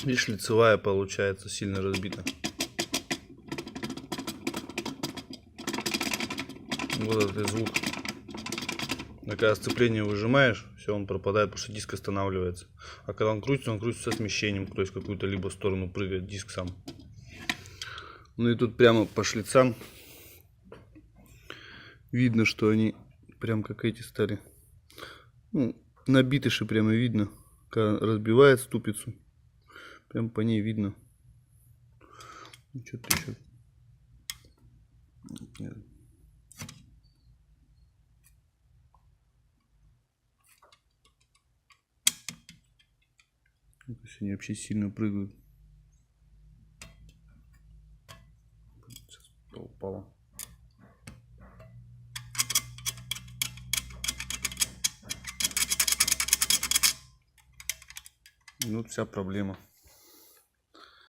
Видишь, лицевая получается сильно разбита. Вот этот звук. Когда сцепление выжимаешь, все, он пропадает, потому что диск останавливается. А когда он крутится со смещением, то есть в какую-то либо сторону прыгает диск сам. Ну и тут прямо по шлицам видно, что они прям как эти стали. Ну, набитыши прямо видно. Когда разбивает ступицу, прям по ней видно. Что-то еще. Нет. То есть они вообще сильно прыгают. Сейчас упало. Ну, вот вся проблема.